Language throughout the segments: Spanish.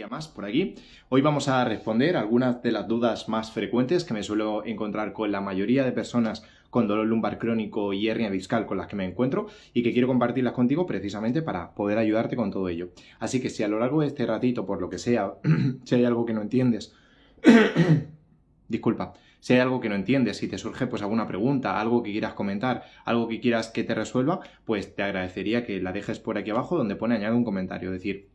Más por aquí. Hoy vamos a responder algunas de las dudas más frecuentes que me suelo encontrar con la mayoría de personas con dolor lumbar crónico y hernia discal con las que me encuentro y que quiero compartirlas contigo precisamente para poder ayudarte con todo ello. Así que si a lo largo de este ratito, por lo que sea, si hay algo que no entiendes, disculpa, si hay algo que no entiendes, si te surge pues alguna pregunta, algo que quieras comentar, algo que quieras que te resuelva, pues te agradecería que la dejes por aquí abajo donde pone añade un comentario, es decir,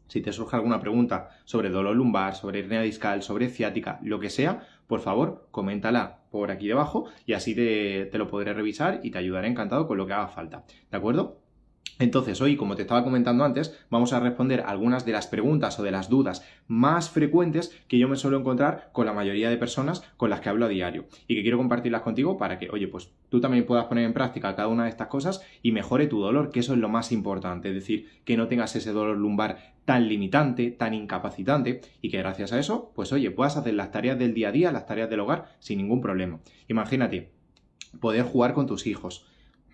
si te surge alguna pregunta sobre dolor lumbar, sobre hernia discal, sobre ciática, lo que sea, por favor, coméntala por aquí debajo y así te lo podré revisar y te ayudaré encantado con lo que haga falta. ¿De acuerdo? Entonces, hoy, como te estaba comentando antes, vamos a responder algunas de las preguntas o de las dudas más frecuentes que yo me suelo encontrar con la mayoría de personas con las que hablo a diario y que quiero compartirlas contigo para que, oye, pues tú también puedas poner en práctica cada una de estas cosas y mejore tu dolor, que eso es lo más importante, es decir, que no tengas ese dolor lumbar tan limitante, tan incapacitante y que gracias a eso, pues oye, puedas hacer las tareas del día a día, las tareas del hogar sin ningún problema. Imagínate, poder jugar con tus hijos,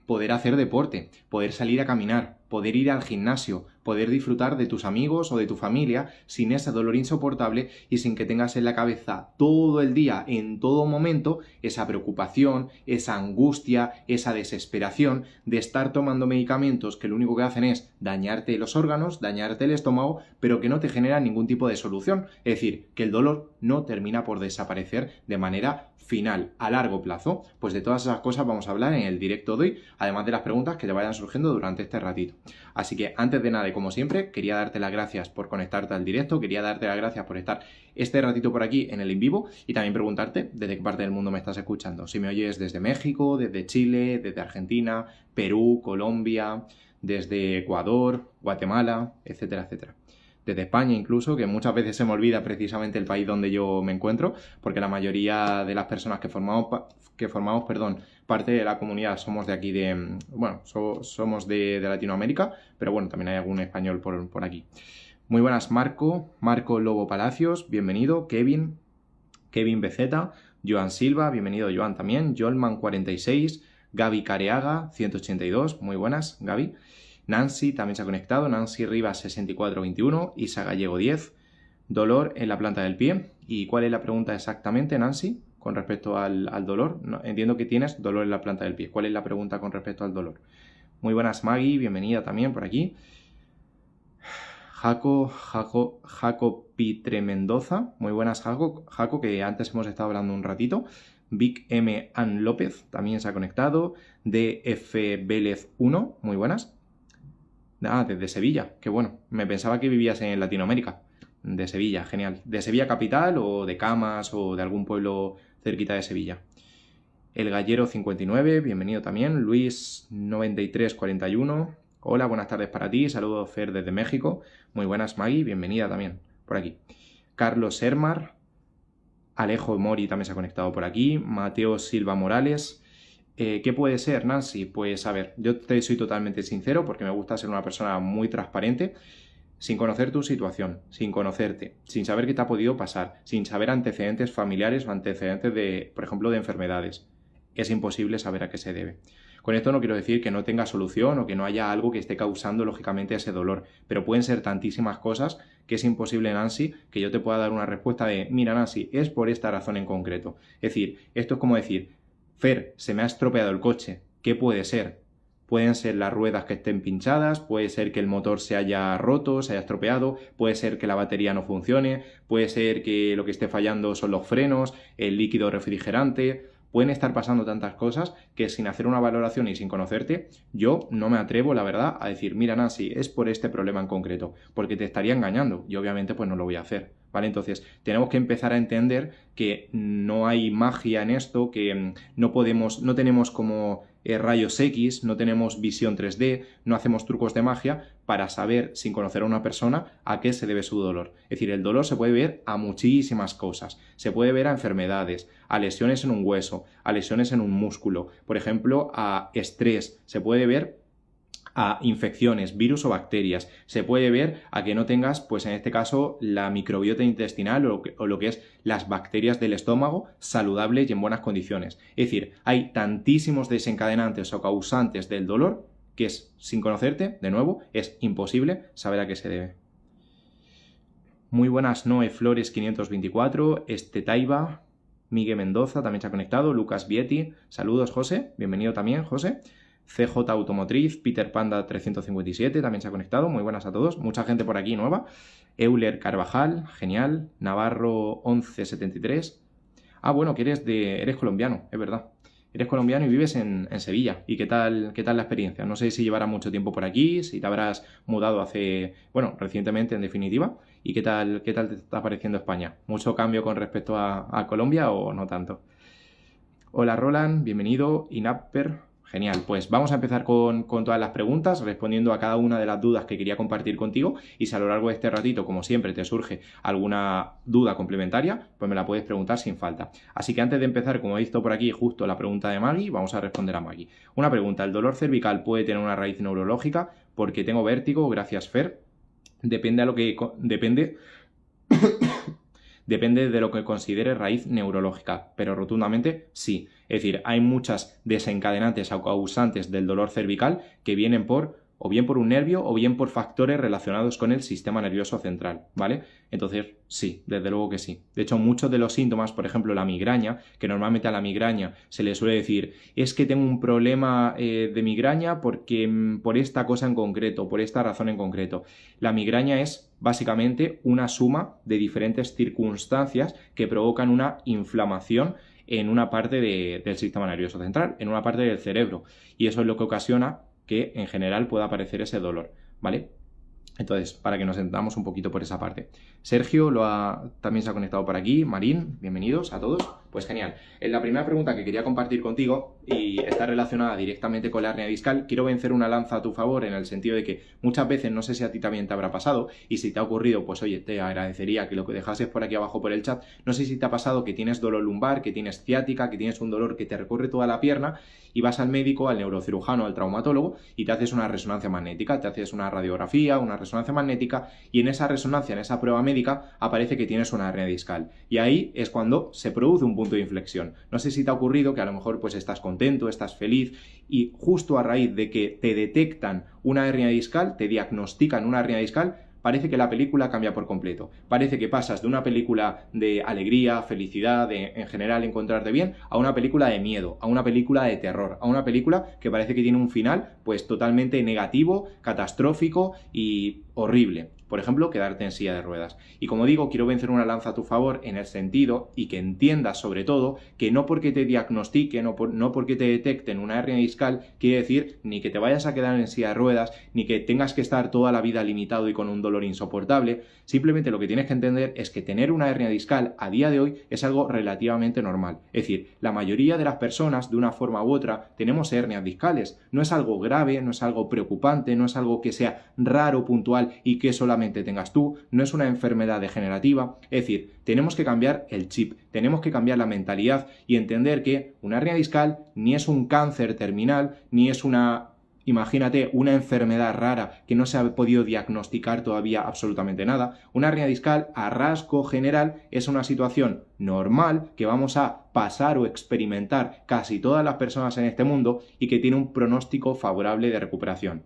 poder hacer deporte, poder salir a caminar, poder ir al gimnasio, poder disfrutar de tus amigos o de tu familia sin ese dolor insoportable y sin que tengas en la cabeza todo el día, en todo momento, esa preocupación, esa angustia, esa desesperación de estar tomando medicamentos que lo único que hacen es dañarte los órganos, dañarte el estómago, pero que no te generan ningún tipo de solución. Es decir, que el dolor no termina por desaparecer de manera final, a largo plazo. Pues de todas esas cosas vamos a hablar en el directo de hoy, además de las preguntas que te vayan surgiendo durante este ratito. Así que antes de nada y como siempre, quería darte las gracias por conectarte al directo, quería darte las gracias por estar este ratito por aquí en el en vivo y también preguntarte desde qué parte del mundo me estás escuchando. Si me oyes desde México, desde Chile, desde Argentina, Perú, Colombia, desde Ecuador, Guatemala, etcétera, etcétera. Desde España incluso, que muchas veces se me olvida precisamente el país donde yo me encuentro, porque la mayoría de las personas que formamos parte de la comunidad somos de aquí somos de Latinoamérica, pero bueno, también hay algún español por aquí. Muy buenas, Marco Lobo Palacios, bienvenido, Kevin Beceta, Joan Silva, bienvenido Joan también, Jolman46, Gaby Careaga, 182, muy buenas, Gaby. Nancy también se ha conectado, Nancy Rivas 6421, Isa Gallego 10, dolor en la planta del pie. ¿Y cuál es la pregunta exactamente, Nancy, con respecto al dolor? No, entiendo que tienes dolor en la planta del pie. ¿Cuál es la pregunta con respecto al dolor? Muy buenas, Maggie, bienvenida también por aquí. Jaco Pitre Mendoza, muy buenas, Jaco, que antes hemos estado hablando un ratito. Vic M. Ann López también se ha conectado. DF Vélez 1, muy buenas. Desde Sevilla, qué bueno. Me pensaba que vivías en Latinoamérica. De Sevilla, genial. ¿De Sevilla capital o de Camas o de algún pueblo cerquita de Sevilla? El Gallero 59, bienvenido también. Luis 9341, hola, buenas tardes para ti. Saludos, Fer, desde México. Muy buenas, Maggie, bienvenida también por aquí. Carlos Hermar, Alejo Mori también se ha conectado por aquí. Mateo Silva Morales. ¿Qué puede ser, Nancy? Pues a ver, yo te soy totalmente sincero porque me gusta ser una persona muy transparente, sin conocer tu situación, sin conocerte, sin saber qué te ha podido pasar, sin saber antecedentes familiares o antecedentes de, por ejemplo, de enfermedades. Es imposible saber a qué se debe. Con esto no quiero decir que no tenga solución o que no haya algo que esté causando lógicamente ese dolor, pero pueden ser tantísimas cosas que es imposible, Nancy, que yo te pueda dar una respuesta de, mira, Nancy, es por esta razón en concreto. Es decir, esto es como decir, Fer, se me ha estropeado el coche. ¿Qué puede ser? Pueden ser las ruedas que estén pinchadas, puede ser que el motor se haya roto, se haya estropeado, puede ser que la batería no funcione, puede ser que lo que esté fallando son los frenos, el líquido refrigerante. Pueden estar pasando tantas cosas que sin hacer una valoración y sin conocerte, yo no me atrevo, la verdad, a decir, mira, Nancy, es por este problema en concreto, porque te estaría engañando y obviamente pues no lo voy a hacer, ¿vale? Entonces, tenemos que empezar a entender que no hay magia en esto, que no tenemos como rayos X, no tenemos visión 3D, no hacemos trucos de magia para saber, sin conocer a una persona, a qué se debe su dolor. Es decir, el dolor se puede ver a muchísimas cosas. Se puede ver a enfermedades, a lesiones en un hueso, a lesiones en un músculo, por ejemplo, a estrés. Se puede ver a infecciones, virus o bacterias. Se puede ver a que no tengas, pues en este caso, la microbiota intestinal o lo que es las bacterias del estómago saludables y en buenas condiciones. Es decir, hay tantísimos desencadenantes o causantes del dolor que sin conocerte, de nuevo, es imposible saber a qué se debe. Muy buenas, Noe Flores 524, Taiba, Miguel Mendoza también se ha conectado, Lucas Vietti, saludos José, bienvenido también José. CJ Automotriz, Peter Panda 357 también se ha conectado, muy buenas a todos, mucha gente por aquí nueva. Euler Carvajal, genial. Navarro 1173. Ah, bueno, que eres colombiano, es verdad. Eres colombiano y vives en Sevilla. ¿Y qué tal la experiencia? No sé si llevarás mucho tiempo por aquí, si te habrás mudado recientemente en definitiva. ¿Y qué tal te está pareciendo España? ¿Mucho cambio con respecto a Colombia o no tanto? Hola Roland, bienvenido. Inapper. Genial, pues vamos a empezar con todas las preguntas, respondiendo a cada una de las dudas que quería compartir contigo, y si a lo largo de este ratito, como siempre, te surge alguna duda complementaria, pues me la puedes preguntar sin falta. Así que antes de empezar, como he visto por aquí justo la pregunta de Maggie, vamos a responder a Maggie. Una pregunta, ¿el dolor cervical puede tener una raíz neurológica? Porque tengo vértigo, gracias Fer. Depende de lo que considere raíz neurológica, pero rotundamente sí. Es decir, hay muchas desencadenantes o causantes del dolor cervical que vienen o bien por un nervio o bien por factores relacionados con el sistema nervioso central, ¿vale? Entonces, sí, desde luego que sí. De hecho, muchos de los síntomas, por ejemplo, la migraña, que normalmente a la migraña se le suele decir, es que tengo un problema de migraña por esta cosa en concreto, por esta razón en concreto. La migraña es básicamente una suma de diferentes circunstancias que provocan una inflamación en una parte del sistema nervioso central, en una parte del cerebro. Y eso es lo que ocasiona que en general pueda aparecer ese dolor, ¿vale? Entonces, para que nos entendamos un poquito por esa parte. Sergio también se ha conectado por aquí. Marín, bienvenidos a todos. Pues genial. En la primera pregunta que quería compartir contigo, y está relacionada directamente con la hernia discal, quiero vencer una lanza a tu favor en el sentido de que muchas veces, no sé si a ti también te habrá pasado, y si te ha ocurrido, pues oye, te agradecería que lo que dejases por aquí abajo por el chat. No sé si te ha pasado que tienes dolor lumbar, que tienes ciática, que tienes un dolor que te recorre toda la pierna, y vas al médico, al neurocirujano, al traumatólogo, y te haces una resonancia magnética, te haces una radiografía, una resonancia magnética, y en esa resonancia, en esa prueba médica, aparece que tienes una hernia discal. Y ahí es cuando se produce un punto de inflexión. No sé si te ha ocurrido que a lo mejor pues estás contento, estás feliz, y justo a raíz de que te detectan una hernia discal, te diagnostican una hernia discal, parece que la película cambia por completo. Parece que pasas de una película de alegría, felicidad, de en general encontrarte bien, a una película de miedo, a una película de terror, a una película que parece que tiene un final pues totalmente negativo, catastrófico y horrible. Por ejemplo, quedarte en silla de ruedas. Y como digo, quiero vencer una lanza a tu favor en el sentido, y que entiendas sobre todo, que no porque te diagnostiquen no porque te detecten una hernia discal, quiere decir ni que te vayas a quedar en silla de ruedas, ni que tengas que estar toda la vida limitado y con un dolor insoportable. Simplemente lo que tienes que entender es que tener una hernia discal a día de hoy es algo relativamente normal. Es decir, la mayoría de las personas, de una forma u otra, tenemos hernias discales. No es algo grave, no es algo preocupante, no es algo que sea raro, puntual y que solamente tengas tú, no es una enfermedad degenerativa. Es decir, tenemos que cambiar el chip, tenemos que cambiar la mentalidad y entender que una hernia discal ni es un cáncer terminal, ni es imagínate, una enfermedad rara que no se ha podido diagnosticar todavía absolutamente nada. Una hernia discal, a rasgo general, es una situación normal que vamos a pasar o experimentar casi todas las personas en este mundo y que tiene un pronóstico favorable de recuperación.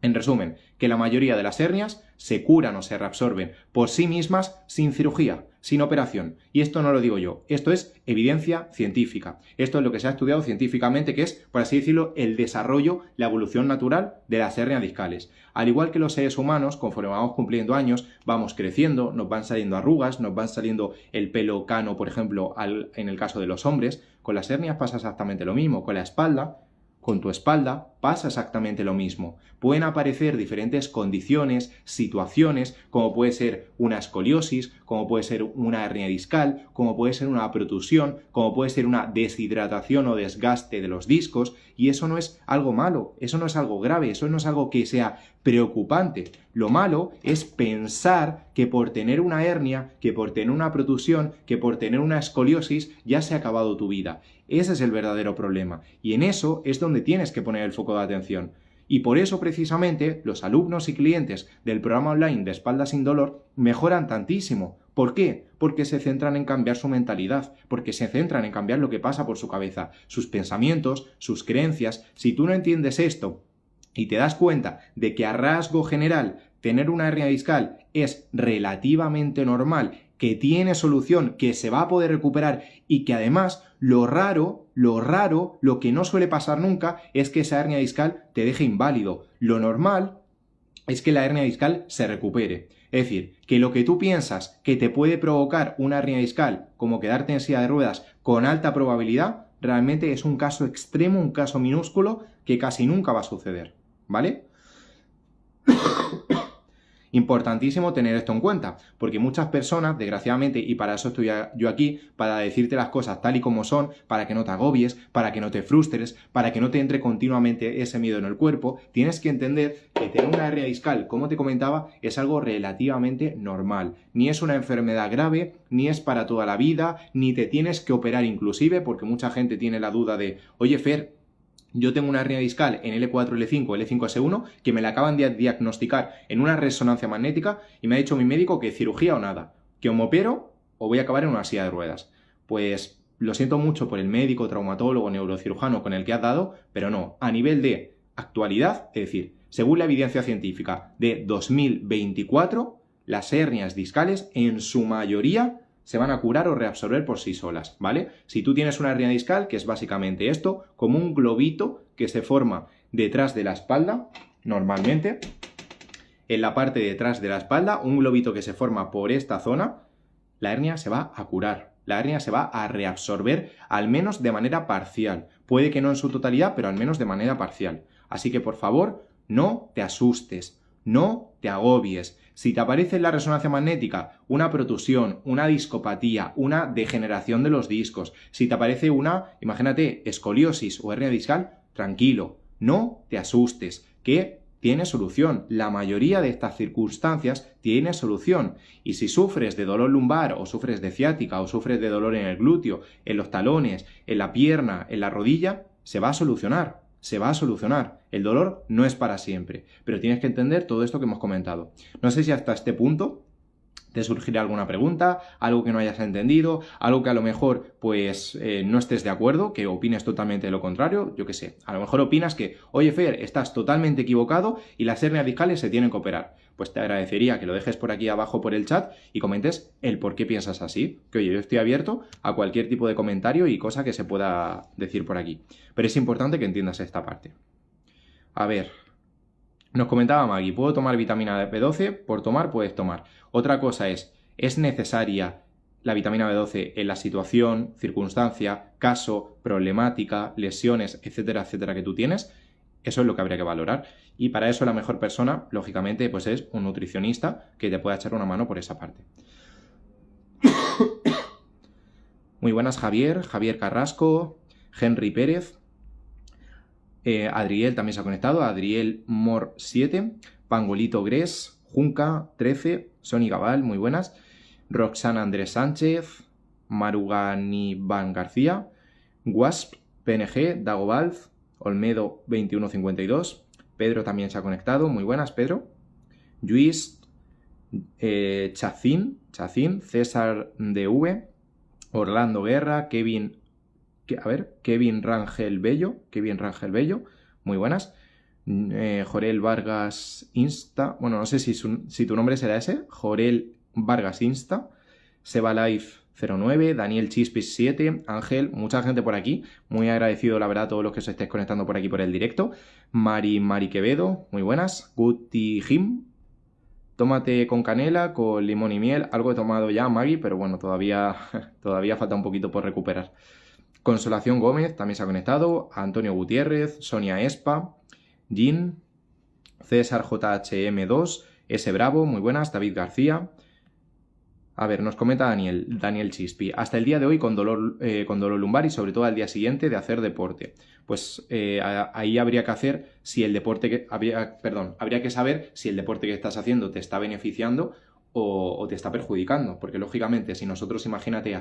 En resumen, que la mayoría de las hernias se curan o se reabsorben por sí mismas sin cirugía, sin operación. Y esto no lo digo yo, esto es evidencia científica. Esto es lo que se ha estudiado científicamente, que es, por así decirlo, el desarrollo, la evolución natural de las hernias discales. Al igual que los seres humanos, conforme vamos cumpliendo años, vamos creciendo, nos van saliendo arrugas, nos van saliendo el pelo cano, por ejemplo, en el caso de los hombres. Con las hernias pasa exactamente lo mismo, con la espalda. Con tu espalda pasa exactamente lo mismo. Pueden aparecer diferentes condiciones, situaciones, como puede ser una escoliosis, como puede ser una hernia discal, como puede ser una protusión, como puede ser una deshidratación o desgaste de los discos, y eso no es algo malo, eso no es algo grave, eso no es algo que sea preocupante. Lo malo es pensar que por tener una hernia, que por tener una protusión, que por tener una escoliosis, ya se ha acabado tu vida. Ese es el verdadero problema, y en eso es donde tienes que poner el foco de atención. Y por eso precisamente los alumnos y clientes del programa online de Espalda sin Dolor mejoran tantísimo. ¿Por qué? Porque se centran en cambiar su mentalidad, porque se centran en cambiar lo que pasa por su cabeza, sus pensamientos, sus creencias. Si tú no entiendes esto y te das cuenta de que a rasgo general tener una hernia discal es relativamente normal, que tiene solución, que se va a poder recuperar y que además lo raro, lo que no suele pasar nunca es que esa hernia discal te deje inválido. Lo normal es que la hernia discal se recupere. Es decir, que lo que tú piensas que te puede provocar una hernia discal, como quedarte en silla de ruedas con alta probabilidad, realmente es un caso extremo, un caso minúsculo que casi nunca va a suceder, ¿vale? Importantísimo tener esto en cuenta, porque muchas personas, desgraciadamente, y para eso estoy yo aquí, para decirte las cosas tal y como son, para que no te agobies, para que no te frustres, para que no te entre continuamente ese miedo en el cuerpo, tienes que entender que tener una hernia discal, como te comentaba, es algo relativamente normal. Ni es una enfermedad grave, ni es para toda la vida, ni te tienes que operar inclusive, porque mucha gente tiene la duda de, oye Fer, yo tengo una hernia discal en L4, L5, L5S1 que me la acaban de diagnosticar en una resonancia magnética y me ha dicho mi médico que cirugía o nada, que o me opero o voy a acabar en una silla de ruedas. Pues lo siento mucho por el médico, traumatólogo, neurocirujano con el que has dado, pero no, a nivel de actualidad, es decir, según la evidencia científica de 2024, las hernias discales en su mayoría se van a curar o reabsorber por sí solas, ¿vale? Si tú tienes una hernia discal, que es básicamente esto, como un globito que se forma detrás de la espalda, normalmente, en la parte de detrás de la espalda, un globito que se forma por esta zona, la hernia se va a curar, la hernia se va a reabsorber al menos de manera parcial. Puede que no en su totalidad, pero al menos de manera parcial. Así que, por favor, no te asustes, no te agobies. Si te aparece en la resonancia magnética una protusión, una discopatía, una degeneración de los discos, si te aparece una, imagínate, escoliosis o hernia discal, tranquilo, no te asustes, que tiene solución. La mayoría de estas circunstancias tiene solución. Y si sufres de dolor lumbar o sufres de ciática o sufres de dolor en el glúteo, en los talones, en la pierna, en la rodilla, se va a solucionar. Se va a solucionar. El dolor no es para siempre, pero tienes que entender todo esto que hemos comentado. No sé si hasta este punto te surgirá alguna pregunta, algo que no hayas entendido, algo que a lo mejor pues no estés de acuerdo, que opines totalmente lo contrario, yo qué sé. A lo mejor opinas que, oye Fer, estás totalmente equivocado y las hernias discales se tienen que operar. Pues te agradecería que lo dejes por aquí abajo por el chat y comentes el por qué piensas así. Que oye, yo estoy abierto a cualquier tipo de comentario y cosa que se pueda decir por aquí. Pero es importante que entiendas esta parte. A ver, nos comentaba Maggie, ¿puedo tomar vitamina B12? Por tomar puedes tomar. Otra cosa ¿es necesaria la vitamina B12 en la situación, circunstancia, caso, problemática, lesiones, etcétera, etcétera que tú tienes? Eso es lo que habría que valorar. Y para eso la mejor persona, lógicamente, pues es un nutricionista que te pueda echar una mano por esa parte. Muy buenas, Javier Carrasco, Henry Pérez. Adriel también se ha conectado, Adriel Mor 7, Pangolito Gres, Junca 13, Sony Gabal, muy buenas, Roxana Andrés Sánchez, Marugani Van García, Wasp, PNG, Dagobalz, Olmedo 2152, Pedro también se ha conectado, muy buenas Pedro, Luis, Chacín, César DV, Orlando Guerra, Kevin Rangel Bello, muy buenas. Jorel Vargas Insta, bueno, no sé si tu nombre será ese, Jorel Vargas Insta, Sebalife 09, Daniel Chispis 7, Ángel, mucha gente por aquí, muy agradecido la verdad a todos los que os estéis conectando por aquí por el directo. Mari Quevedo, muy buenas. Guti Jim, tómate con canela, con limón y miel, algo he tomado ya, Maggie, pero bueno, todavía falta un poquito por recuperar. Consolación Gómez también se ha conectado, Antonio Gutiérrez, Sonia Espa, Jin, César JHM2, S. Bravo, muy buenas, David García. A ver, nos comenta Daniel Chispi, hasta el día de hoy con dolor lumbar y sobre todo al día siguiente de hacer deporte. Pues ahí habría que hacer si el deporte habría que saber si el deporte que estás haciendo te está beneficiando o te está perjudicando, porque lógicamente si nosotros, imagínate,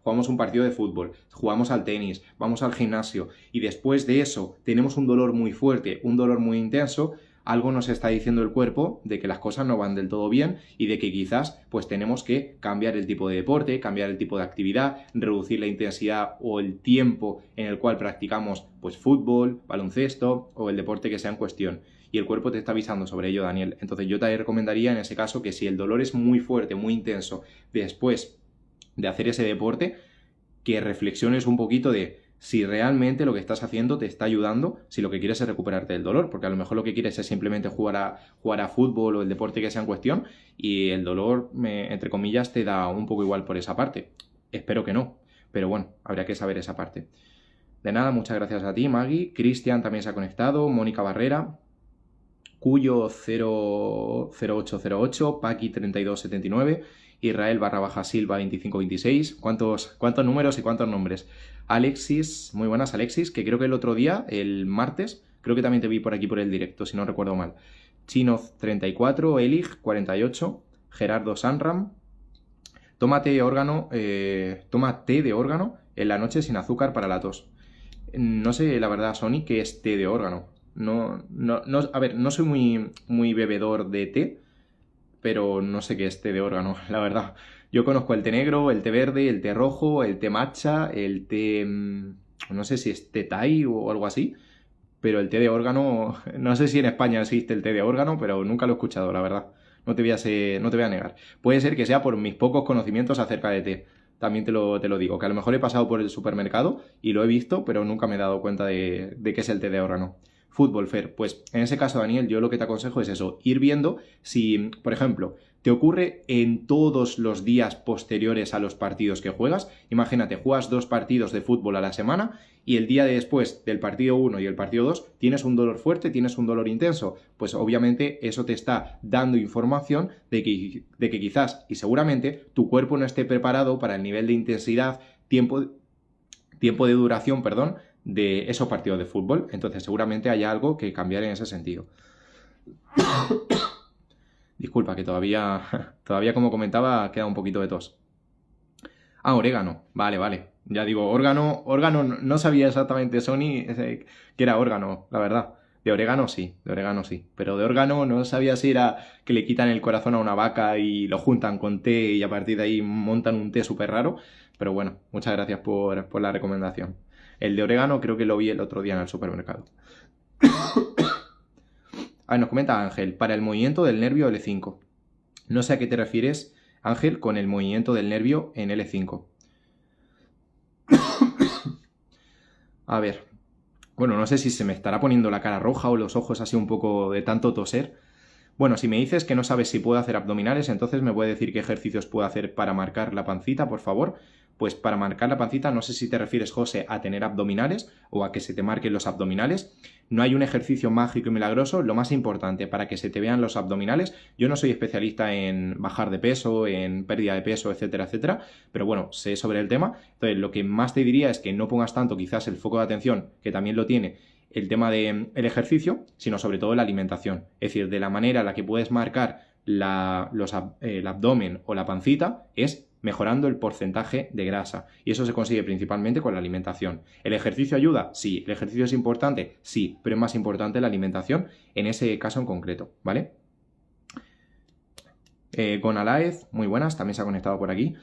jugamos un partido de fútbol, jugamos al tenis, vamos al gimnasio y después de eso tenemos un dolor muy fuerte, un dolor muy intenso, algo nos está diciendo el cuerpo de que las cosas no van del todo bien y de que quizás pues tenemos que cambiar el tipo de deporte, cambiar el tipo de actividad, reducir la intensidad o el tiempo en el cual practicamos pues fútbol, baloncesto o el deporte que sea en cuestión. y el cuerpo te está avisando sobre ello, Daniel. Entonces yo te recomendaría en ese caso que si el dolor es muy fuerte, muy intenso, después de hacer ese deporte, que reflexiones un poquito de si realmente lo que estás haciendo te está ayudando, si lo que quieres es recuperarte del dolor, porque a lo mejor lo que quieres es simplemente jugar a fútbol o el deporte que sea en cuestión y el dolor, entre comillas, te da un poco igual por esa parte. Espero que no, pero bueno, habría que saber esa parte. De nada, muchas gracias a ti, Maggie. Cristian también se ha conectado, Mónica Barrera, Cuyo 0808, Paqui 3279, Israel _Silva 2526. ¿Cuántos números y cuántos nombres? Alexis, muy buenas Alexis, que creo que el otro día, el martes, creo que también te vi por aquí por el directo, si no recuerdo mal. Chino 34, Elig 48, Gerardo Sanram. Toma té de órgano en la noche sin azúcar para la tos. No sé, la verdad, Sony, qué es té de órgano. No, a ver, no soy muy bebedor de té, pero no sé qué es té de órgano, la verdad. Yo conozco el té negro, el té verde, el té rojo, el té matcha, el té... no sé si es té thai o algo así, pero el té de órgano... No sé si en España existe el té de órgano, pero nunca lo he escuchado, la verdad. No te voy a negar. Puede ser que sea por mis pocos conocimientos acerca de té. También te lo digo, que a lo mejor he pasado por el supermercado y lo he visto, pero nunca me he dado cuenta de qué es el té de órgano. Fútbol, Fer. Pues en ese caso, Daniel, yo lo que te aconsejo es eso, ir viendo si, por ejemplo, te ocurre en todos los días posteriores a los partidos que juegas. Imagínate, juegas 2 partidos de fútbol a la semana y el día después del partido 1 y el partido 2 tienes un dolor fuerte, tienes un dolor intenso. Pues obviamente eso te está dando información de que quizás y seguramente tu cuerpo no esté preparado para el nivel de intensidad, tiempo de duración, de esos partidos de fútbol. Entonces seguramente haya algo que cambiar en ese sentido. Disculpa, que todavía como comentaba, queda un poquito de tos. Ah, orégano. Vale. Ya digo, órgano, no sabía exactamente, Sony, que era órgano, la verdad. De orégano sí. Pero de órgano no sabía si era que le quitan el corazón a una vaca y lo juntan con té y a partir de ahí montan un té súper raro. Pero bueno, muchas gracias por la recomendación. El de orégano creo que lo vi el otro día en el supermercado. A ver, nos comenta Ángel, para el movimiento del nervio L5. No sé a qué te refieres, Ángel, con el movimiento del nervio en L5. A ver, bueno, no sé si se me estará poniendo la cara roja o los ojos así un poco de tanto toser. Bueno, si me dices que no sabes si puedo hacer abdominales, entonces me puede decir qué ejercicios puedo hacer para marcar la pancita, por favor. Pues para marcar la pancita, no sé si te refieres, José, a tener abdominales o a que se te marquen los abdominales. No hay un ejercicio mágico y milagroso. Lo más importante para que se te vean los abdominales, yo no soy especialista en bajar de peso, en pérdida de peso, etcétera, etcétera, pero bueno, sé sobre el tema. Entonces, lo que más te diría es que no pongas tanto quizás el foco de atención, que también lo tiene el tema del ejercicio, sino sobre todo la alimentación. Es decir, de la manera en la que puedes marcar el abdomen o la pancita es mejorando el porcentaje de grasa. Y eso se consigue principalmente con la alimentación. ¿El ejercicio ayuda? Sí. ¿El ejercicio es importante? Sí. Pero es más importante la alimentación en ese caso en concreto, ¿vale? Gonalaez, muy buenas, también se ha conectado por aquí.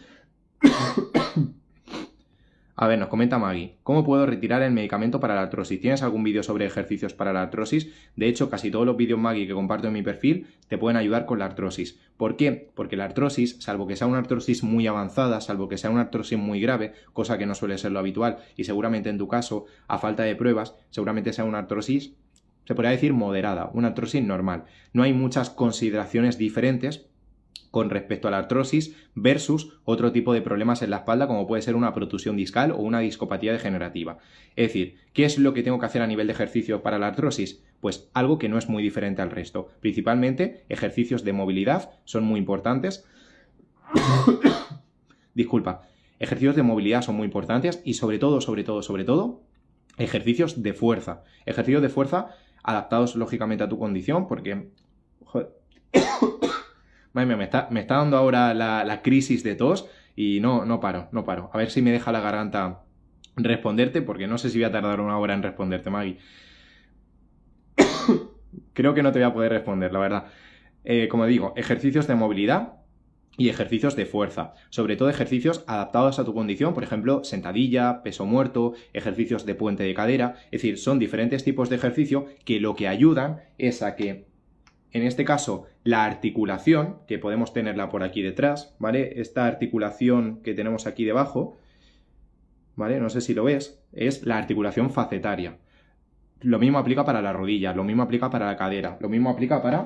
A ver, nos comenta Maggie, ¿cómo puedo retirar el medicamento para la artrosis? ¿Tienes algún vídeo sobre ejercicios para la artrosis? De hecho, casi todos los vídeos Maggie que comparto en mi perfil te pueden ayudar con la artrosis. ¿Por qué? Porque la artrosis, salvo que sea una artrosis muy avanzada, salvo que sea una artrosis muy grave, cosa que no suele ser lo habitual, y seguramente en tu caso, a falta de pruebas, seguramente sea una artrosis, se podría decir moderada, una artrosis normal. No hay muchas consideraciones diferentes con respecto a la artrosis versus otro tipo de problemas en la espalda como puede ser una protusión discal o una discopatía degenerativa. Es decir, ¿qué es lo que tengo que hacer a nivel de ejercicio para la artrosis? Pues algo que no es muy diferente al resto. Principalmente ejercicios de movilidad son muy importantes. Disculpa. Ejercicios de movilidad son muy importantes y sobre todo, ejercicios de fuerza. Ejercicios de fuerza adaptados lógicamente a tu condición porque... Joder. Madre mía, me está dando ahora la crisis de tos y no paro. A ver si me deja la garganta responderte, porque no sé si voy a tardar 1 hora en responderte, Maggie. Creo que no te voy a poder responder, la verdad. Como digo, ejercicios de movilidad y ejercicios de fuerza, sobre todo ejercicios adaptados a tu condición, por ejemplo, sentadilla, peso muerto, ejercicios de puente de cadera, es decir, son diferentes tipos de ejercicio que lo que ayudan es a que, en este caso, la articulación, que podemos tenerla por aquí detrás, ¿vale? Esta articulación que tenemos aquí debajo, ¿vale? No sé si lo ves, es la articulación facetaria. Lo mismo aplica para la rodilla, lo mismo aplica para la cadera, lo mismo aplica para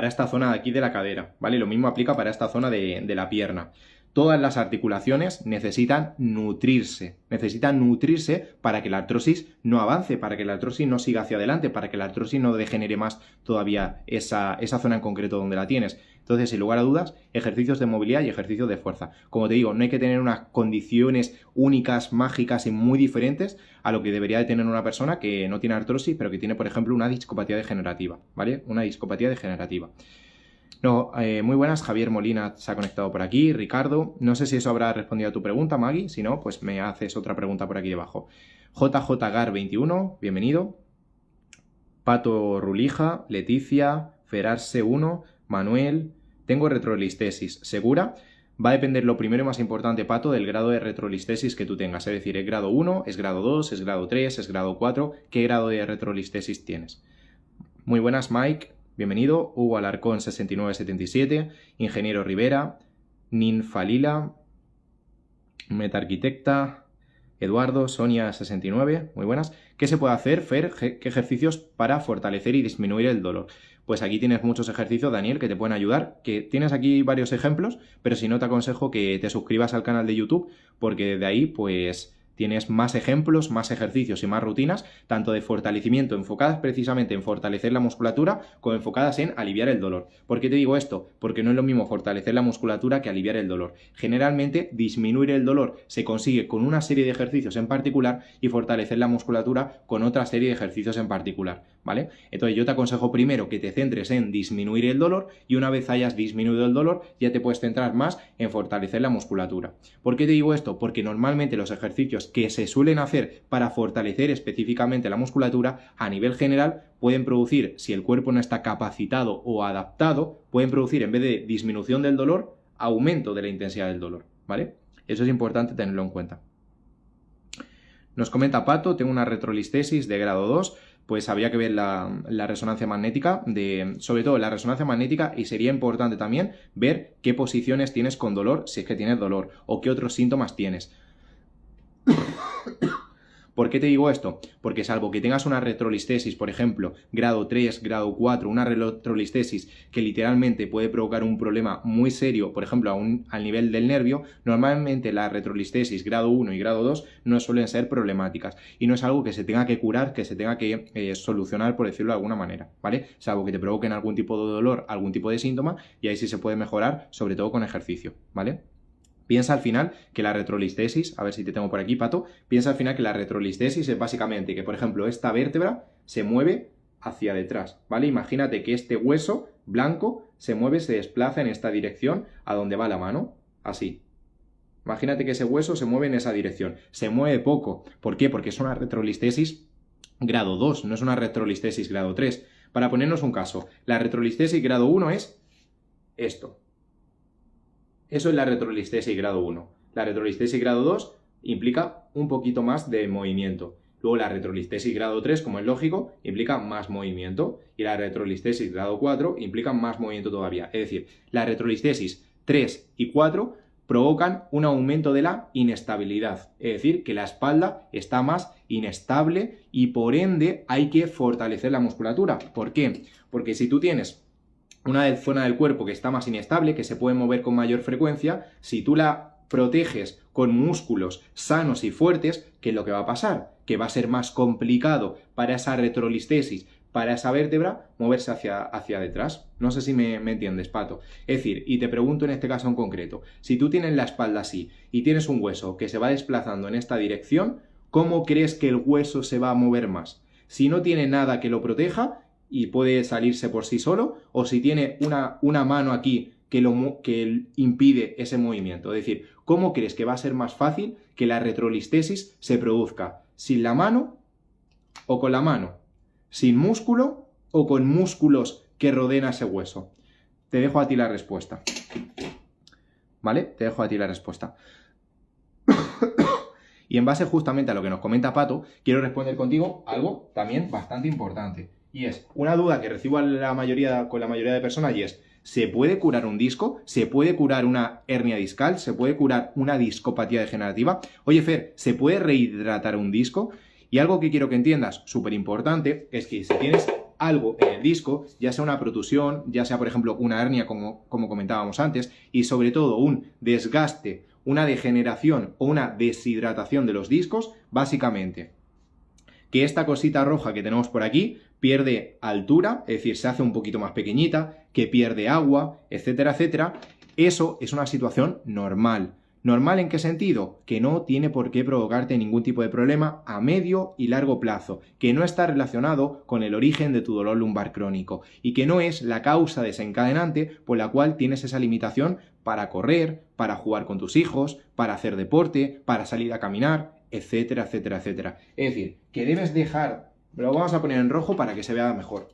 esta zona de aquí de la cadera, ¿vale? Lo mismo aplica para esta zona de la pierna. Todas las articulaciones necesitan nutrirse para que la artrosis no avance, para que la artrosis no siga hacia adelante, para que la artrosis no degenere más todavía esa zona en concreto donde la tienes. Entonces, sin lugar a dudas, ejercicios de movilidad y ejercicios de fuerza. Como te digo, no hay que tener unas condiciones únicas, mágicas y muy diferentes a lo que debería de tener una persona que no tiene artrosis, pero que tiene, por ejemplo, una discopatía degenerativa, ¿vale? Una discopatía degenerativa. No, muy buenas, Javier Molina se ha conectado por aquí, Ricardo, no sé si eso habrá respondido a tu pregunta, Maggie, si no, pues me haces otra pregunta por aquí debajo. JJGar21, bienvenido. Pato Rulija, Leticia, Ferarse1, Manuel, tengo retrolistesis, ¿segura? Va a depender lo primero y más importante, Pato, del grado de retrolistesis que tú tengas, es decir, ¿es grado 1, es grado 2, es grado 3, es grado 4? ¿Qué grado de retrolistesis tienes? Muy buenas, Mike. Bienvenido, Hugo Alarcón 6977, Ingeniero Rivera, Ninfalila, Metarquitecta, Eduardo, Sonia 69, muy buenas. ¿Qué se puede hacer, Fer? ¿Qué ejercicios para fortalecer y disminuir el dolor? Pues aquí tienes muchos ejercicios, Daniel, que te pueden ayudar, que tienes aquí varios ejemplos, pero si no te aconsejo que te suscribas al canal de YouTube, porque de ahí, pues, tienes más ejemplos, más ejercicios y más rutinas, tanto de fortalecimiento enfocadas precisamente en fortalecer la musculatura, como enfocadas en aliviar el dolor. ¿Por qué te digo esto? Porque no es lo mismo fortalecer la musculatura que aliviar el dolor. Generalmente, disminuir el dolor se consigue con una serie de ejercicios en particular y fortalecer la musculatura con otra serie de ejercicios en particular, ¿vale? Entonces yo te aconsejo primero que te centres en disminuir el dolor y una vez hayas disminuido el dolor ya te puedes centrar más en fortalecer la musculatura. ¿Por qué te digo esto? Porque normalmente los ejercicios que se suelen hacer para fortalecer específicamente la musculatura a nivel general pueden producir, si el cuerpo no está capacitado o adaptado, pueden producir en vez de disminución del dolor, aumento de la intensidad del dolor, ¿vale? Eso es importante tenerlo en cuenta. Nos comenta Pato, tengo una retrolistesis de grado 2, pues habría que ver la resonancia magnética, sobre todo la resonancia magnética, y sería importante también ver qué posiciones tienes con dolor, si es que tienes dolor, o qué otros síntomas tienes. ¿Por qué te digo esto? Porque salvo que tengas una retrolistesis, por ejemplo, grado 3, grado 4, una retrolistesis que literalmente puede provocar un problema muy serio, por ejemplo, al nivel del nervio, normalmente la retrolistesis grado 1 y grado 2 no suelen ser problemáticas y no es algo que se tenga que curar, que se tenga que solucionar, por decirlo de alguna manera, ¿vale? Salvo que te provoquen algún tipo de dolor, algún tipo de síntoma, y ahí sí se puede mejorar, sobre todo con ejercicio, ¿vale? Piensa al final que la retrolistesis, a ver si te tengo por aquí, Pato, piensa al final que la retrolistesis es básicamente que, por ejemplo, esta vértebra se mueve hacia detrás, ¿vale? Imagínate que este hueso blanco se mueve, se desplaza en esta dirección a donde va la mano, así. Imagínate que ese hueso se mueve en esa dirección, se mueve poco. ¿Por qué? Porque es una retrolistesis grado 2, no es una retrolistesis grado 3. Para ponernos un caso, la retrolistesis grado 1 es esto. Eso es la retrolistesis grado 1. La retrolistesis grado 2 implica un poquito más de movimiento. Luego la retrolistesis grado 3, como es lógico, implica más movimiento. Y la retrolistesis grado 4 implica más movimiento todavía. Es decir, la retrolistesis 3 y 4 provocan un aumento de la inestabilidad. Es decir, que la espalda está más inestable y por ende hay que fortalecer la musculatura. ¿Por qué? Porque si tú tienes una zona del cuerpo que está más inestable, que se puede mover con mayor frecuencia, si tú la proteges con músculos sanos y fuertes, ¿qué es lo que va a pasar? Que va a ser más complicado para esa retrolistesis, para esa vértebra, moverse hacia detrás. No sé si me entiendes, Pato. Es decir, y te pregunto en este caso en concreto, si tú tienes la espalda así y tienes un hueso que se va desplazando en esta dirección, ¿cómo crees que el hueso se va a mover más? Si no tiene nada que lo proteja y puede salirse por sí solo, o si tiene una mano aquí que impide ese movimiento. Es decir, ¿cómo crees que va a ser más fácil que la retrolistesis se produzca? ¿Sin la mano o con la mano? ¿Sin músculo o con músculos que rodean ese hueso? te dejo a ti la respuesta. ¿Vale? Te dejo a ti la respuesta. Y en base justamente a lo que nos comenta Pato, quiero responder contigo algo también bastante importante. Y es una duda que recibo con la mayoría de personas y es, ¿se puede curar un disco? ¿Se puede curar una hernia discal? ¿Se puede curar una discopatía degenerativa? Oye, Fer, ¿se puede rehidratar un disco? Y algo que quiero que entiendas, súper importante, es que si tienes algo en el disco, ya sea una protusión, ya sea por ejemplo una hernia como comentábamos antes, y sobre todo un desgaste, una degeneración o una deshidratación de los discos, básicamente que esta cosita roja que tenemos por aquí pierde altura, es decir, se hace un poquito más pequeñita, que pierde agua, etcétera, etcétera. Eso es una situación normal. ¿Normal en qué sentido? Que no tiene por qué provocarte ningún tipo de problema a medio y largo plazo, que no está relacionado con el origen de tu dolor lumbar crónico y que no es la causa desencadenante por la cual tienes esa limitación para correr, para jugar con tus hijos, para hacer deporte, para salir a caminar, etcétera, etcétera, etcétera. Es decir, que debes dejar, lo vamos a poner en rojo para que se vea mejor,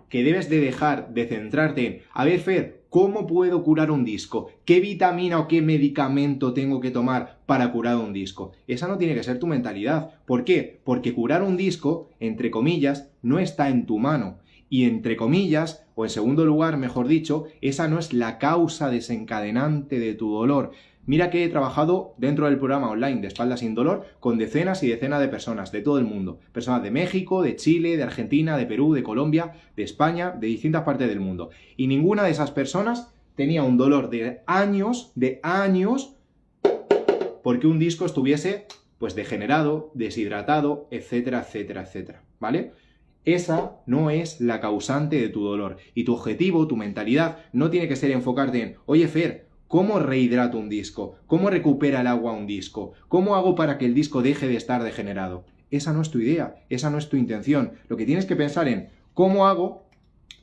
que debes de dejar de centrarte en, a ver, Fer, ¿cómo puedo curar un disco? ¿Qué vitamina o qué medicamento tengo que tomar para curar un disco? Esa no tiene que ser tu mentalidad. ¿Por qué? Porque curar un disco, entre comillas, no está en tu mano. Y entre comillas, o en segundo lugar, mejor dicho, esa no es la causa desencadenante de tu dolor. Mira que he trabajado dentro del programa online de Espalda Sin Dolor con decenas y decenas de personas de todo el mundo. Personas de México, de Chile, de Argentina, de Perú, de Colombia, de España, de distintas partes del mundo. Y ninguna de esas personas tenía un dolor de años, porque un disco estuviese pues degenerado, deshidratado, etcétera, etcétera, etcétera. ¿Vale? Esa no es la causante de tu dolor. Y tu objetivo, tu mentalidad, no tiene que ser enfocarte en, oye Fer, ¿cómo rehidrato un disco? ¿Cómo recupera el agua un disco? ¿Cómo hago para que el disco deje de estar degenerado? Esa no es tu idea, esa no es tu intención. Lo que tienes que pensar en, ¿cómo hago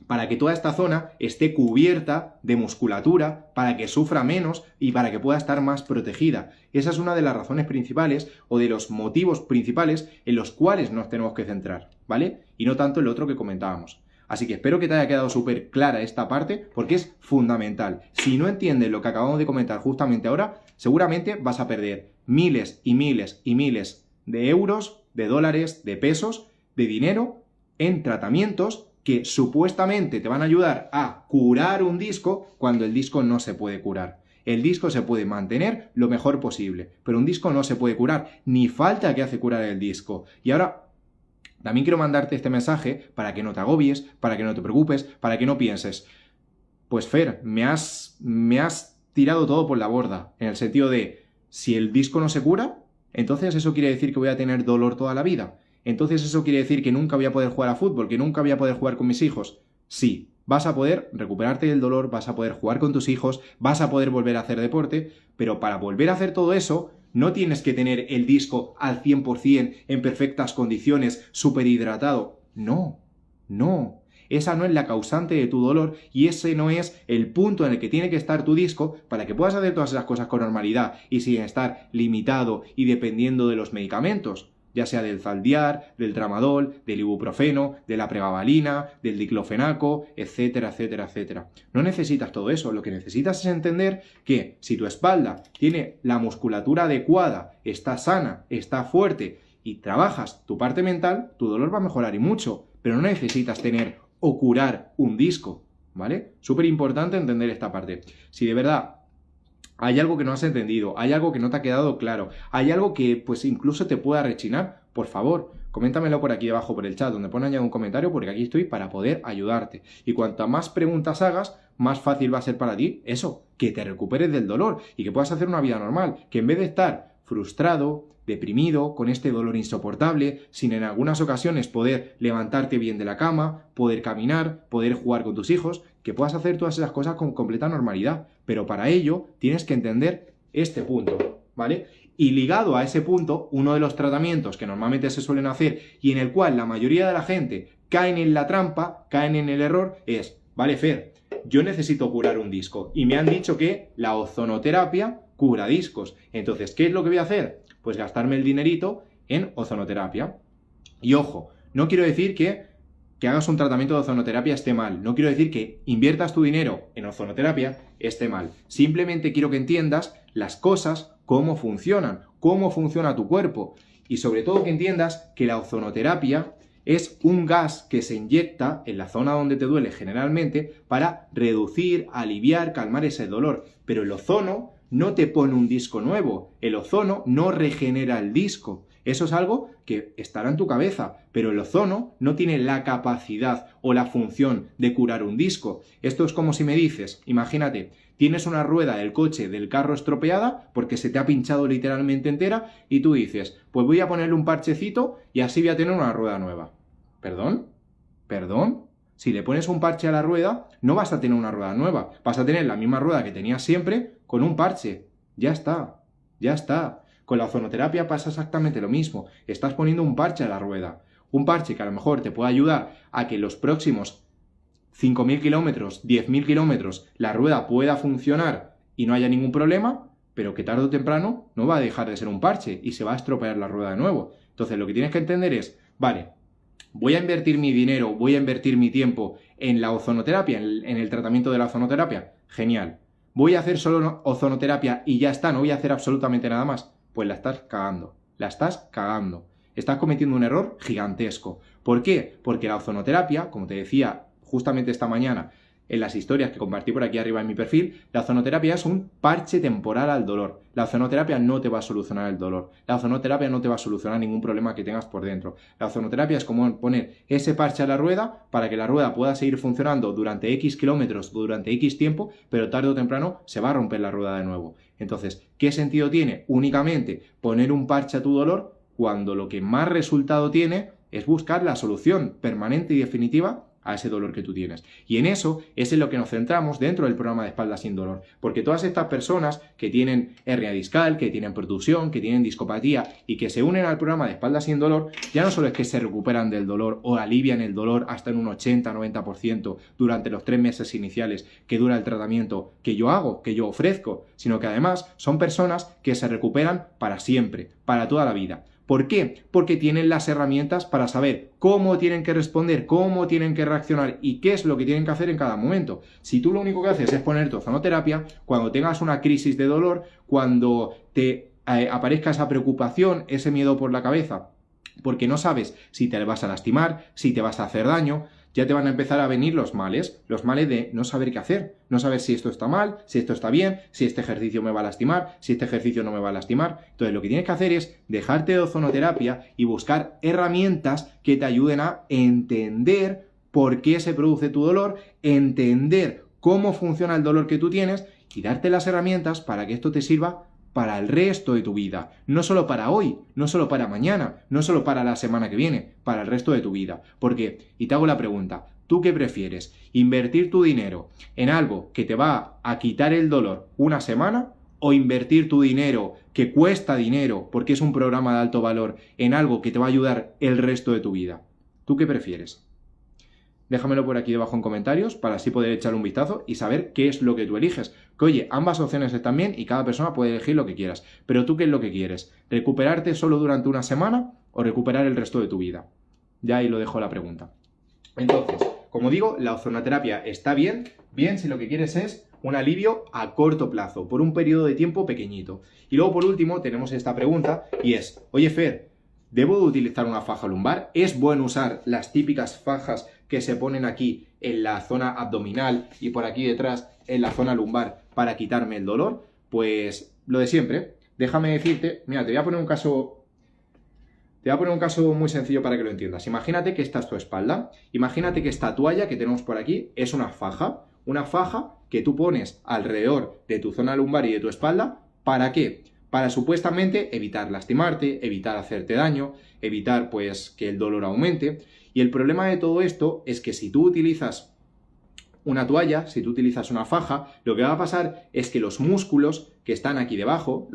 para que toda esta zona esté cubierta de musculatura, para que sufra menos y para que pueda estar más protegida? Esa es una de las razones principales o de los motivos principales en los cuales nos tenemos que centrar, ¿vale? Y no tanto el otro que comentábamos. Así que espero que te haya quedado súper clara esta parte porque es fundamental. Si no entiendes lo que acabamos de comentar justamente ahora, seguramente vas a perder miles y miles y miles de euros, de dólares, de pesos, de dinero en tratamientos que supuestamente te van a ayudar a curar un disco cuando el disco no se puede curar. El disco se puede mantener lo mejor posible, pero un disco no se puede curar, ni falta que hace curar el disco. Y ahora también quiero mandarte este mensaje para que no te agobies, para que no te preocupes, para que no pienses, pues Fer, me has tirado todo por la borda, en el sentido de, si el disco no se cura, entonces eso quiere decir que voy a tener dolor toda la vida. Entonces eso quiere decir que nunca voy a poder jugar a fútbol, que nunca voy a poder jugar con mis hijos. Sí, vas a poder recuperarte del dolor, vas a poder jugar con tus hijos, vas a poder volver a hacer deporte, pero para volver a hacer todo eso, no tienes que tener el disco al 100% en perfectas condiciones, súper hidratado. No. Esa no es la causante de tu dolor y ese no es el punto en el que tiene que estar tu disco para que puedas hacer todas esas cosas con normalidad y sin estar limitado y dependiendo de los medicamentos, ya sea del Zaldiar, del Tramadol, del ibuprofeno, de la pregabalina, del diclofenaco, etcétera, etcétera, etcétera. No necesitas todo eso, lo que necesitas es entender que si tu espalda tiene la musculatura adecuada, está sana, está fuerte y trabajas tu parte mental, tu dolor va a mejorar y mucho, pero no necesitas tener o curar un disco, ¿vale? Súper importante entender esta parte. Si de verdad hay algo que no has entendido, hay algo que no te ha quedado claro, hay algo que pues incluso te pueda rechinar, por favor, coméntamelo por aquí debajo por el chat, donde pone añadir un comentario, porque aquí estoy para poder ayudarte. Y cuanto más preguntas hagas, más fácil va a ser para ti eso, que te recuperes del dolor y que puedas hacer una vida normal, que en vez de estar frustrado, deprimido, con este dolor insoportable, sin en algunas ocasiones poder levantarte bien de la cama, poder caminar, poder jugar con tus hijos, que puedas hacer todas esas cosas con completa normalidad. Pero para ello tienes que entender este punto, ¿vale? Y ligado a ese punto, uno de los tratamientos que normalmente se suelen hacer y en el cual la mayoría de la gente caen en la trampa, caen en el error, es, vale, Fer, yo necesito curar un disco y me han dicho que la ozonoterapia cura discos. Entonces, ¿qué es lo que voy a hacer? Pues gastarme el dinerito en ozonoterapia. Y ojo, no quiero decir que que hagas un tratamiento de ozonoterapia esté mal. No quiero decir que inviertas tu dinero en ozonoterapia esté mal. Simplemente quiero que entiendas las cosas, cómo funciona tu cuerpo. Y sobre todo que entiendas que la ozonoterapia es un gas que se inyecta en la zona donde te duele generalmente para reducir, aliviar, calmar ese dolor. Pero el ozono no te pone un disco nuevo. El ozono no regenera el disco. Eso es algo que estará en tu cabeza, pero el ozono no tiene la capacidad o la función de curar un disco. Esto es como si me dices, imagínate, tienes una rueda del coche, del carro estropeada, porque se te ha pinchado literalmente entera, y tú dices, pues voy a ponerle un parchecito y así voy a tener una rueda nueva. ¿Perdón? ¿Perdón? Si le pones un parche a la rueda, no vas a tener una rueda nueva, vas a tener la misma rueda que tenías siempre con un parche. Ya está, ya está. Con la ozonoterapia pasa exactamente lo mismo. Estás poniendo un parche a la rueda. Un parche que a lo mejor te puede ayudar a que los próximos 5.000 kilómetros, 10.000 kilómetros, la rueda pueda funcionar y no haya ningún problema, pero que tarde o temprano no va a dejar de ser un parche y se va a estropear la rueda de nuevo. Entonces lo que tienes que entender es, vale, voy a invertir mi dinero, voy a invertir mi tiempo en la ozonoterapia, en el tratamiento de la ozonoterapia. Genial. Voy a hacer solo ozonoterapia y ya está, no voy a hacer absolutamente nada más. Pues la estás cagando, la estás cagando. Estás cometiendo un error gigantesco. ¿Por qué? Porque la ozonoterapia, como te decía justamente esta mañana en las historias que compartí por aquí arriba en mi perfil, la ozonoterapia es un parche temporal al dolor. La ozonoterapia no te va a solucionar el dolor. La ozonoterapia no te va a solucionar ningún problema que tengas por dentro. La ozonoterapia es como poner ese parche a la rueda para que la rueda pueda seguir funcionando durante X kilómetros, durante X tiempo, pero tarde o temprano se va a romper la rueda de nuevo. Entonces, ¿qué sentido tiene únicamente poner un parche a tu dolor cuando lo que más resultado tiene es buscar la solución permanente y definitiva a ese dolor que tú tienes? Y en eso es en lo que nos centramos dentro del programa de espalda sin dolor, porque todas estas personas que tienen hernia discal, que tienen protusión, que tienen discopatía y que se unen al programa de espalda sin dolor, ya no solo es que se recuperan del dolor o alivian el dolor hasta en un 80-90% durante los 3 meses iniciales que dura el tratamiento que yo hago, que yo ofrezco, sino que además son personas que se recuperan para siempre, para toda la vida. ¿Por qué? Porque tienen las herramientas para saber cómo tienen que responder, cómo tienen que reaccionar y qué es lo que tienen que hacer en cada momento. Si tú lo único que haces es poner tu ozonoterapia, cuando tengas una crisis de dolor, cuando te aparezca esa preocupación, ese miedo por la cabeza, porque no sabes si te vas a lastimar, si te vas a hacer daño, ya te van a empezar a venir los males de no saber qué hacer, no saber si esto está mal, si esto está bien, si este ejercicio me va a lastimar, si este ejercicio no me va a lastimar. Entonces lo que tienes que hacer es dejarte de ozonoterapia y buscar herramientas que te ayuden a entender por qué se produce tu dolor, entender cómo funciona el dolor que tú tienes y darte las herramientas para que esto te sirva para el resto de tu vida, no solo para hoy, no solo para mañana, no solo para la semana que viene, para el resto de tu vida. Porque, y te hago la pregunta, ¿tú qué prefieres? ¿Invertir tu dinero en algo que te va a quitar el dolor una semana? ¿O invertir tu dinero, que cuesta dinero, porque es un programa de alto valor, en algo que te va a ayudar el resto de tu vida? ¿Tú qué prefieres? Déjamelo por aquí debajo en comentarios para así poder echarle un vistazo y saber qué es lo que tú eliges. Que oye, ambas opciones están bien y cada persona puede elegir lo que quieras. Pero tú, ¿qué es lo que quieres? ¿Recuperarte solo durante una semana o recuperar el resto de tu vida? Ya ahí lo dejo la pregunta. Entonces, como digo, la ozonoterapia está bien si lo que quieres es un alivio a corto plazo, por un periodo de tiempo pequeñito. Y luego, por último, tenemos esta pregunta y es, oye Fer, ¿debo de utilizar una faja lumbar? ¿Es bueno usar las típicas fajas que se ponen aquí en la zona abdominal y por aquí detrás en la zona lumbar para quitarme el dolor? Pues lo de siempre. Déjame decirte, mira, te voy a poner un caso muy sencillo para que lo entiendas. Imagínate que esta es tu espalda. Imagínate que esta toalla que tenemos por aquí es una faja que tú pones alrededor de tu zona lumbar y de tu espalda. ¿Para qué? Para supuestamente evitar lastimarte, evitar hacerte daño, evitar pues que el dolor aumente. Y el problema de todo esto es que si tú utilizas una toalla, si tú utilizas una faja, lo que va a pasar es que los músculos que están aquí debajo,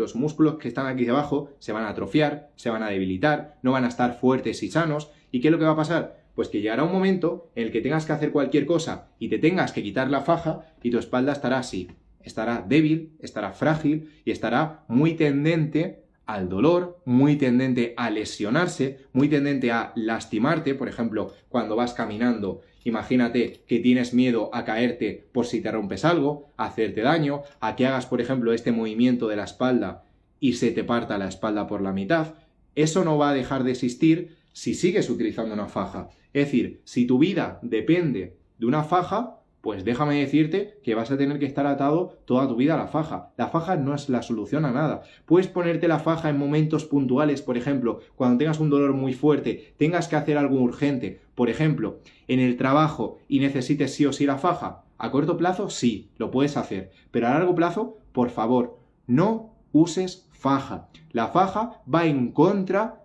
se van a atrofiar, se van a debilitar, no van a estar fuertes y sanos. ¿Y qué es lo que va a pasar? Pues que llegará un momento en el que tengas que hacer cualquier cosa y te tengas que quitar la faja y tu espalda estará así. Estará débil, estará frágil y estará muy tendente al dolor, muy tendente a lesionarse, muy tendente a lastimarte. Por ejemplo, cuando vas caminando, imagínate que tienes miedo a caerte por si te rompes algo, a hacerte daño, a que hagas, por ejemplo, este movimiento de la espalda y se te parta la espalda por la mitad. Eso no va a dejar de existir si sigues utilizando una faja. Es decir, si tu vida depende de una faja, pues déjame decirte que vas a tener que estar atado toda tu vida a la faja. La faja no es la solución a nada. Puedes ponerte la faja en momentos puntuales, por ejemplo, cuando tengas un dolor muy fuerte, tengas que hacer algo urgente, por ejemplo, en el trabajo y necesites sí o sí la faja. A corto plazo, sí, lo puedes hacer. Pero a largo plazo, por favor, no uses faja. La faja va en contra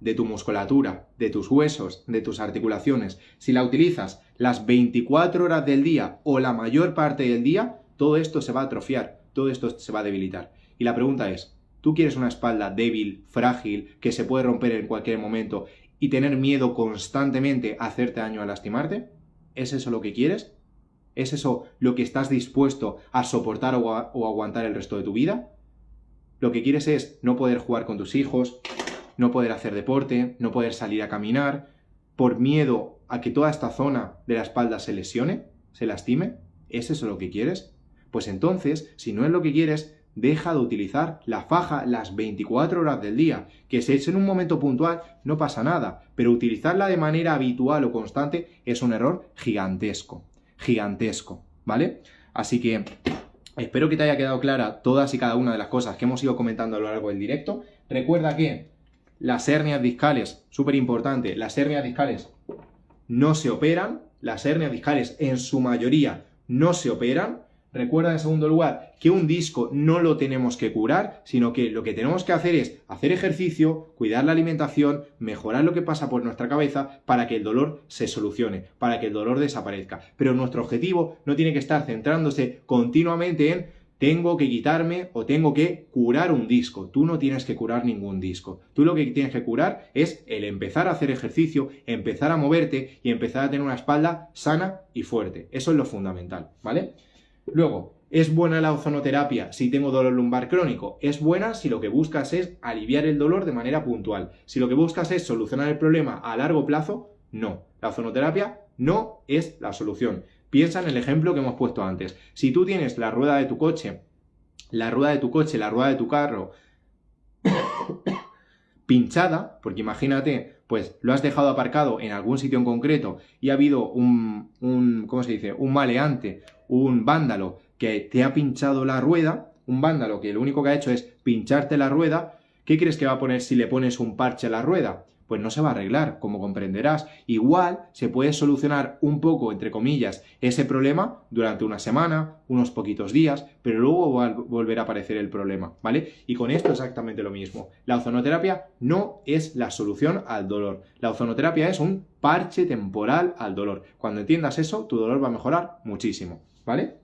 de tu musculatura, de tus huesos, de tus articulaciones. Si la utilizas las 24 horas del día o la mayor parte del día, todo esto se va a atrofiar, todo esto se va a debilitar. Y la pregunta es, ¿tú quieres una espalda débil, frágil, que se puede romper en cualquier momento y tener miedo constantemente a hacerte daño, a lastimarte? ¿Es eso lo que quieres? ¿Es eso lo que estás dispuesto a soportar o aguantar el resto de tu vida? Lo que quieres es no poder jugar con tus hijos, no poder hacer deporte, no poder salir a caminar, por miedo a que toda esta zona de la espalda se lesione, se lastime. ¿Es eso lo que quieres? Pues entonces, si no es lo que quieres, deja de utilizar la faja las 24 horas del día. Que si es en un momento puntual, no pasa nada, pero utilizarla de manera habitual o constante es un error gigantesco, ¿vale? Así que espero que te haya quedado clara todas y cada una de las cosas que hemos ido comentando a lo largo del directo. Recuerda que las hernias discales, súper importante, las hernias discales no se operan, las hernias discales en su mayoría no se operan. Recuerda en segundo lugar que un disco no lo tenemos que curar, sino que lo que tenemos que hacer es hacer ejercicio, cuidar la alimentación, mejorar lo que pasa por nuestra cabeza para que el dolor se solucione, para que el dolor desaparezca. Pero nuestro objetivo no tiene que estar centrándose continuamente en tengo que quitarme o tengo que curar un disco. Tú no tienes que curar ningún disco. Tú lo que tienes que curar es el empezar a hacer ejercicio, empezar a moverte y empezar a tener una espalda sana y fuerte. Eso es lo fundamental, ¿vale? Luego, ¿es buena la ozonoterapia si tengo dolor lumbar crónico? Es buena si lo que buscas es aliviar el dolor de manera puntual. Si lo que buscas es solucionar el problema a largo plazo, no. La ozonoterapia no es la solución. Piensa en el ejemplo que hemos puesto antes. Si tú tienes la rueda de tu coche, la rueda de tu carro pinchada, porque imagínate, pues lo has dejado aparcado en algún sitio en concreto y ha habido un maleante, un vándalo que te ha pinchado la rueda, un vándalo que lo único que ha hecho es pincharte la rueda, ¿qué crees que va a poner si le pones un parche a la rueda? Pues no se va a arreglar, como comprenderás. Igual se puede solucionar un poco, entre comillas, ese problema durante una semana, unos poquitos días, pero luego va a volver a aparecer el problema, ¿vale? Y con esto exactamente lo mismo. La ozonoterapia no es la solución al dolor. La ozonoterapia es un parche temporal al dolor. Cuando entiendas eso, tu dolor va a mejorar muchísimo, ¿vale?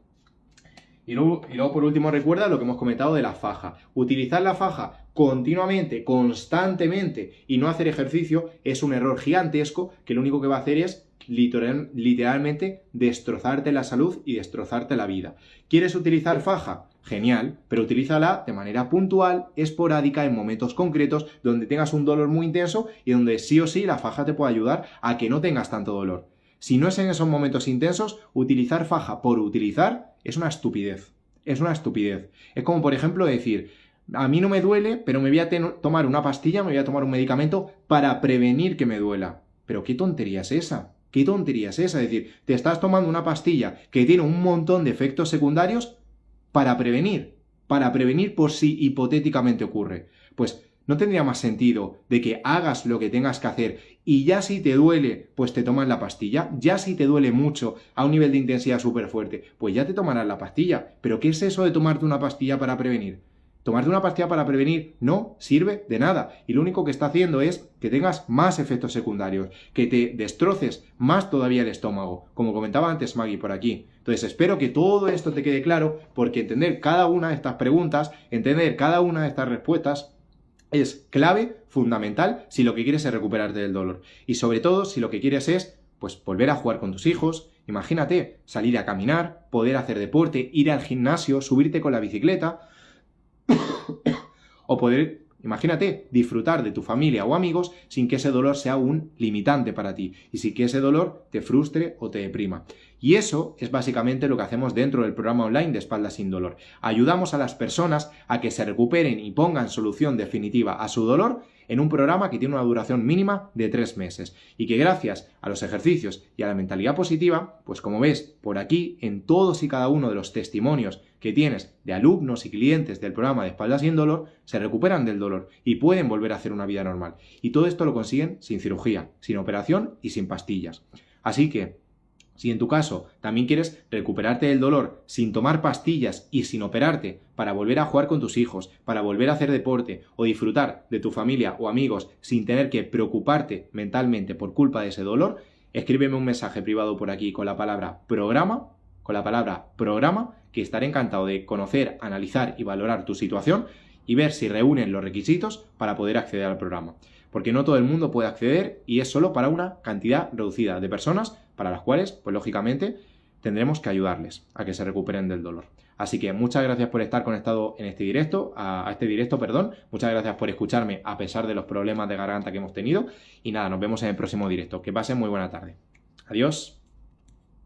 Y luego, por último, recuerda lo que hemos comentado de la faja. Utilizar la faja continuamente, constantemente y no hacer ejercicio es un error gigantesco que lo único que va a hacer es literalmente destrozarte la salud y destrozarte la vida. ¿Quieres utilizar faja? Genial, pero utilízala de manera puntual, esporádica, en momentos concretos donde tengas un dolor muy intenso y donde sí o sí la faja te puede ayudar a que no tengas tanto dolor. Si no es en esos momentos intensos, utilizar faja por utilizar es una estupidez. Es una estupidez. Es como, por ejemplo, decir, a mí no me duele, pero me voy a tomar una pastilla, me voy a tomar un medicamento para prevenir que me duela. Pero ¿qué tontería es esa? ¿Qué tontería es esa? Es decir, te estás tomando una pastilla que tiene un montón de efectos secundarios para prevenir por si hipotéticamente ocurre. Pues ¿no tendría más sentido de que hagas lo que tengas que hacer y ya si te duele, pues te tomas la pastilla? Ya si te duele mucho, a un nivel de intensidad súper fuerte, pues ya te tomarás la pastilla. ¿Pero qué es eso de tomarte una pastilla para prevenir? Tomarte una pastilla para prevenir no sirve de nada y lo único que está haciendo es que tengas más efectos secundarios, que te destroces más todavía el estómago, como comentaba antes Maggie por aquí. Entonces espero que todo esto te quede claro, porque entender cada una de estas preguntas, entender cada una de estas respuestas es clave, fundamental, si lo que quieres es recuperarte del dolor. Y sobre todo, si lo que quieres es, pues, volver a jugar con tus hijos. Imagínate, salir a caminar, poder hacer deporte, ir al gimnasio, subirte con la bicicleta. o poder, imagínate, disfrutar de tu familia o amigos sin que ese dolor sea un limitante para ti y sin que ese dolor te frustre o te deprima. Y eso es básicamente lo que hacemos dentro del programa online de Espalda sin Dolor. Ayudamos a las personas a que se recuperen y pongan solución definitiva a su dolor en un programa que tiene una duración mínima de 3 meses y que gracias a los ejercicios y a la mentalidad positiva, pues como ves por aquí en todos y cada uno de los testimonios que tienes de alumnos y clientes del programa de Espalda sin Dolor, se recuperan del dolor y pueden volver a hacer una vida normal. Y todo esto lo consiguen sin cirugía, sin operación y sin pastillas. Así que si en tu caso también quieres recuperarte del dolor sin tomar pastillas y sin operarte para volver a jugar con tus hijos, para volver a hacer deporte o disfrutar de tu familia o amigos sin tener que preocuparte mentalmente por culpa de ese dolor, escríbeme un mensaje privado por aquí con la palabra programa, que estaré encantado de conocer, analizar y valorar tu situación y ver si reúnen los requisitos para poder acceder al programa. Porque no todo el mundo puede acceder y es solo para una cantidad reducida de personas para las cuales, pues lógicamente, tendremos que ayudarles a que se recuperen del dolor. Así que muchas gracias por estar conectado en este directo, muchas gracias por escucharme a pesar de los problemas de garganta que hemos tenido y nada, nos vemos en el próximo directo. Que pasen muy buena tarde. Adiós.